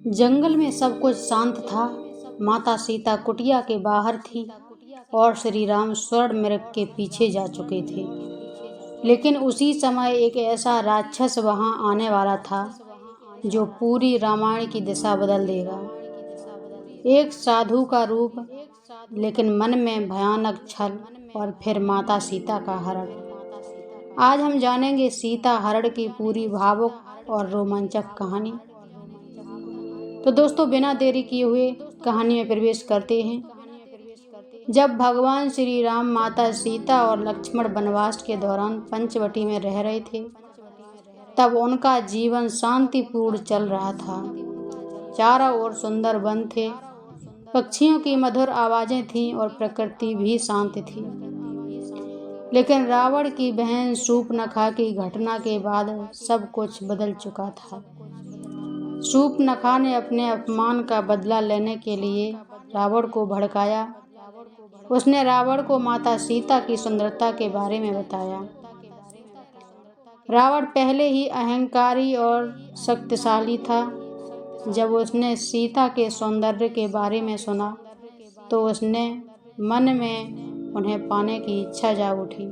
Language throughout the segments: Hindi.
जंगल में सब कुछ शांत था। माता सीता कुटिया के बाहर थी और श्री राम स्वर्ण मृग के पीछे जा चुके थे। लेकिन उसी समय एक ऐसा राक्षस वहां आने वाला था जो पूरी रामायण की दिशा बदल देगा। एक साधु का रूप, लेकिन मन में भयानक छल, और फिर माता सीता का हरण। आज हम जानेंगे सीता हरण की पूरी भावुक और रोमांचक कहानी। तो दोस्तों, बिना देरी किए हुए कहानी में प्रवेश करते हैं। जब भगवान श्री राम, माता सीता और लक्ष्मण वनवास के दौरान पंचवटी में रह रहे थे, तब उनका जीवन शांतिपूर्ण चल रहा था। चारों ओर सुंदर वन थे, पक्षियों की मधुर आवाजें थीं और प्रकृति भी शांत थी। लेकिन रावण की बहन शूर्पणखा की घटना के बाद सब कुछ बदल चुका था। शूर्पणखा ने अपने अपमान का बदला लेने के लिए रावण को भड़काया। उसने रावण को माता सीता की सुंदरता के बारे में बताया। रावण पहले ही अहंकारी और शक्तिशाली था। जब उसने सीता के सौंदर्य के बारे में सुना तो उसने मन में उन्हें पाने की इच्छा जाग उठी।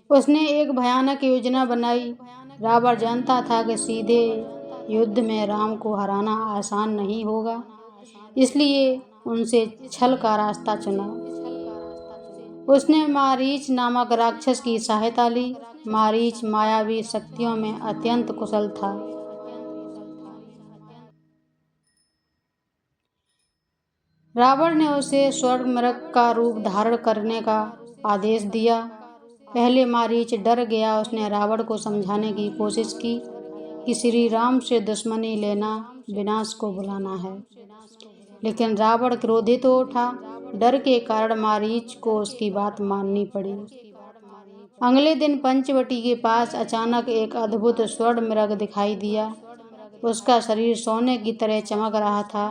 उसने एक भयानक योजना बनाई। रावण जानता था कि सीधे युद्ध में राम को हराना आसान नहीं होगा, इसलिए उनसे छल का रास्ता चुना। उसने मारीच नामक राक्षस की सहायता ली। मारीच मायावी शक्तियों में अत्यंत कुशल था। रावण ने उसे स्वर्ण मृग का रूप धारण करने का आदेश दिया। पहले मारीच डर गया। उसने रावण को समझाने की कोशिश की कि श्री राम से दुश्मनी लेना विनाश को बुलाना है, लेकिन रावण क्रोधित हो उठा। डर के कारण मारीच को उसकी बात माननी पड़ी। अगले दिन पंचवटी के पास अचानक एक अद्भुत स्वर्ण मृग दिखाई दिया। उसका शरीर सोने की तरह चमक रहा था।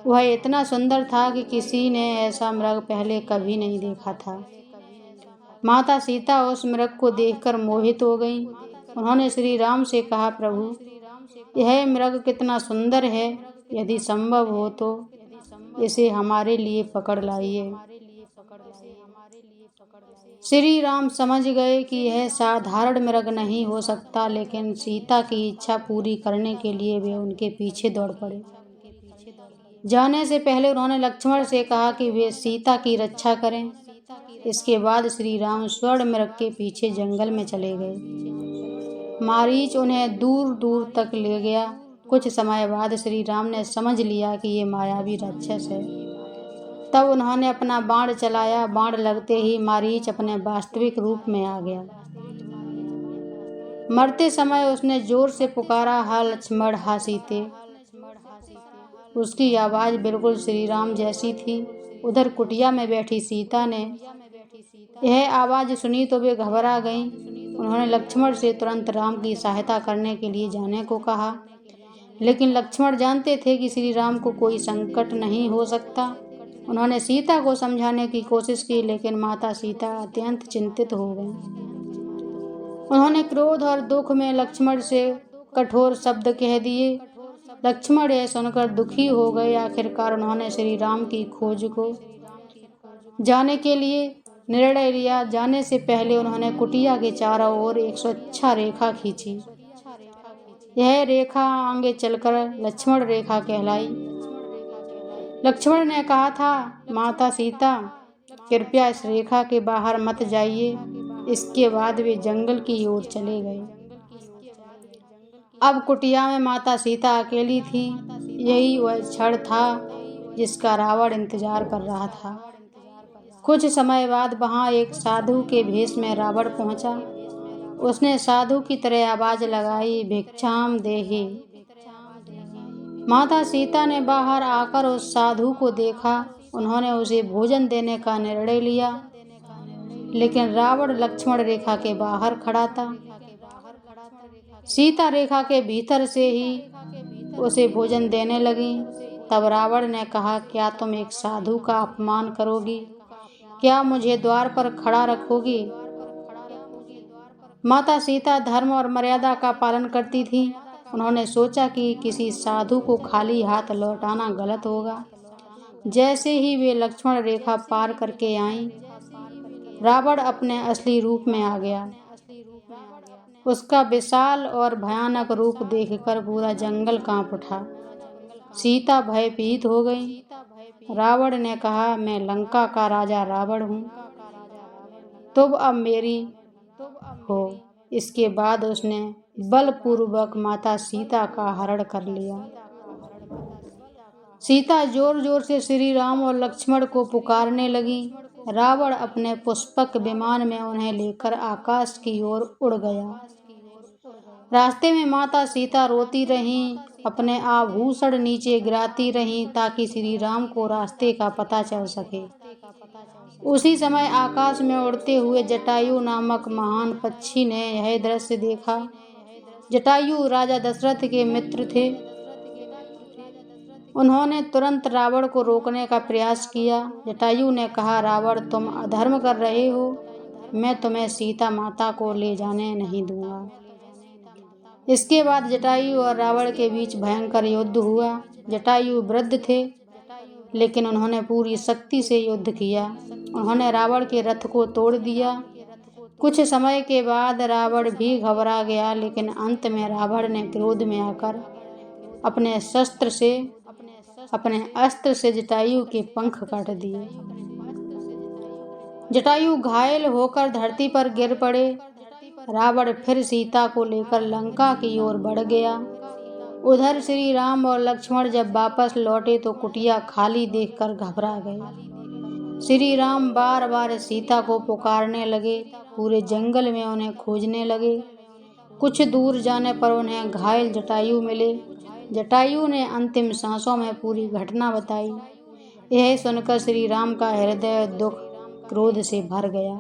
वह इतना सुंदर था कि किसी ने ऐसा मृग पहले कभी नहीं देखा था। माता सीता उस मृग को देखकर मोहित हो गईं। उन्होंने श्री राम से कहा, प्रभु, यह मृग कितना सुंदर है। यदि संभव हो तो इसे हमारे लिए पकड़ लाइए। श्री राम समझ गए कि यह साधारण मृग नहीं हो सकता, लेकिन सीता की इच्छा पूरी करने के लिए वे उनके पीछे दौड़ पड़े। जाने से पहले उन्होंने लक्ष्मण से कहा कि वे सीता की रक्षा करें। इसके बाद श्री राम स्वर्ण मृग के पीछे जंगल में चले गए। मारीच उन्हें दूर दूर तक ले गया। कुछ समय बाद श्री राम ने समझ लिया कि ये मायावी राक्षस है। तब उन्होंने अपना बाण चलाया। बाण लगते ही मारीच अपने वास्तविक रूप में आ गया। मरते समय उसने जोर से पुकारा, हा लक्ष्मण, हा सीते। उसकी आवाज बिल्कुल श्री राम जैसी थी। उधर कुटिया में बैठी सीता ने यह आवाज सुनी तो वे घबरा गईं। उन्होंने लक्ष्मण से तुरंत राम की सहायता करने के लिए जाने को कहा, लेकिन लक्ष्मण जानते थे कि श्री राम को कोई संकट नहीं हो सकता। उन्होंने सीता को समझाने की कोशिश की, लेकिन माता सीता अत्यंत चिंतित हो गईं। उन्होंने क्रोध और दुख में लक्ष्मण से कठोर शब्द कह दिए। लक्ष्मण यह सुनकर दुखी हो गए। आखिरकार उन्होंने श्री राम की खोज को जाने के लिए निर्णय लिया। जाने से पहले उन्होंने कुटिया के चारों ओर एक स्वच्छ रेखा खींची। यह रेखा आगे चलकर लक्ष्मण रेखा कहलाई। लक्ष्मण ने कहा था, माता सीता, कृपया इस रेखा के बाहर मत जाइए। इसके बाद वे जंगल की ओर चले गए। अब कुटिया में माता सीता अकेली थी। यही वह क्षण था जिसका रावण इंतजार कर रहा था। कुछ समय बाद वहां एक साधु के भेष में रावण पहुंचा। उसने साधु की तरह आवाज लगाई, भिक्षाम देहि। माता सीता ने बाहर आकर उस साधु को देखा। उन्होंने उसे भोजन देने का निर्णय लिया, लेकिन रावण लक्ष्मण रेखा के बाहर खड़ा था। सीता रेखा के भीतर से ही उसे भोजन देने लगी। तब रावण ने कहा, क्या तुम एक साधु का अपमान करोगी? क्या मुझे द्वार पर खड़ा रखोगी? माता सीता धर्म और मर्यादा का पालन करती थी। उन्होंने सोचा कि किसी साधु को खाली हाथ लौटाना गलत होगा। जैसे ही वे लक्ष्मण रेखा पार करके आईं, रावण अपने असली रूप में आ गया। उसका विशाल और भयानक रूप देखकर पूरा जंगल कांप उठा। सीता भयभीत हो गई। रावण ने कहा, मैं लंका का राजा रावण हूँ, तुम अब मेरी हो। इसके बाद उसने बलपूर्वक माता सीता का हरण कर लिया। सीता जोर जोर से श्री राम और लक्ष्मण को पुकारने लगी। रावण अपने पुष्पक विमान में उन्हें लेकर आकाश की ओर उड़ गया। रास्ते में माता सीता रोती रहीं, अपने आभूषण नीचे गिराती रहीं ताकि श्री राम को रास्ते का पता चल सके। उसी समय आकाश में उड़ते हुए जटायु नामक महान पक्षी ने यह दृश्य देखा। जटायु राजा दशरथ के मित्र थे। उन्होंने तुरंत रावण को रोकने का प्रयास किया। जटायु ने कहा, रावण, तुम अधर्म कर रहे हो, मैं तुम्हें सीता माता को ले जाने नहीं दूंगा। इसके बाद जटायु और रावण के बीच भयंकर युद्ध हुआ। जटायु वृद्ध थे, लेकिन उन्होंने पूरी शक्ति से युद्ध किया। उन्होंने रावण के रथ को तोड़ दिया। कुछ समय के बाद रावण भी घबरा गया, लेकिन अंत में रावण ने क्रोध में आकर अपने अस्त्र से जटायु के पंख काट दिए। जटायु घायल होकर धरती पर गिर पड़े। रावण फिर सीता को लेकर लंका की ओर बढ़ गया। उधर श्री राम और लक्ष्मण जब वापस लौटे तो कुटिया खाली देखकर घबरा गए। श्री राम बार बार सीता को पुकारने लगे, पूरे जंगल में उन्हें खोजने लगे। कुछ दूर जाने पर उन्हें घायल जटायु मिले। जटायु ने अंतिम सांसों में पूरी घटना बताई। यह सुनकर श्री राम का हृदय दुख क्रोध से भर गया।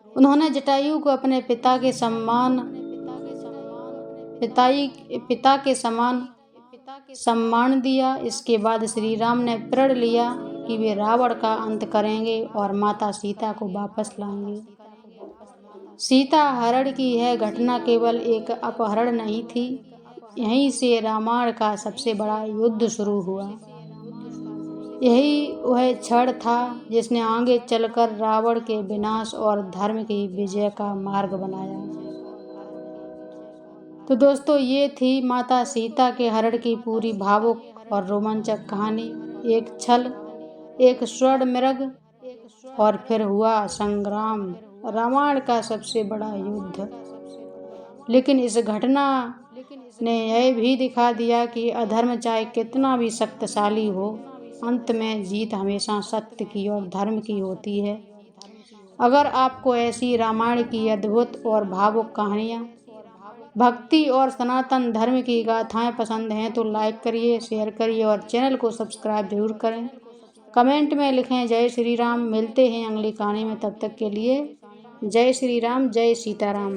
उन्होंने जटायु को अपने पिता के समान सम्मान दिया। इसके बाद श्री राम ने प्रण लिया कि वे रावण का अंत करेंगे और माता सीता को वापस लाएंगे। सीता हरण की यह घटना केवल एक अपहरण नहीं थी, यहीं से रामायण का सबसे बड़ा युद्ध शुरू हुआ। यही वह क्षण था जिसने आगे चलकर रावण के विनाश और धर्म की विजय का मार्ग बनाया। तो दोस्तों, ये थी माता सीता के हरण की पूरी भावुक और रोमांचक कहानी। एक छल, एक स्वर्ण मृग और फिर हुआ संग्राम, रामायण का सबसे बड़ा युद्ध। लेकिन इस घटना ने यह भी दिखा दिया कि अधर्म चाहे कितना भी शक्तिशाली हो, अंत में जीत हमेशा सत्य की और धर्म की होती है। अगर आपको ऐसी रामायण की अद्भुत और भावुक कहानियाँ, भक्ति और सनातन धर्म की गाथाएं पसंद हैं तो लाइक करिए, शेयर करिए और चैनल को सब्सक्राइब जरूर करें। कमेंट में लिखें जय श्री राम। मिलते हैं अगली कहानी में, तब तक के लिए जय श्री राम, जय सीताराम।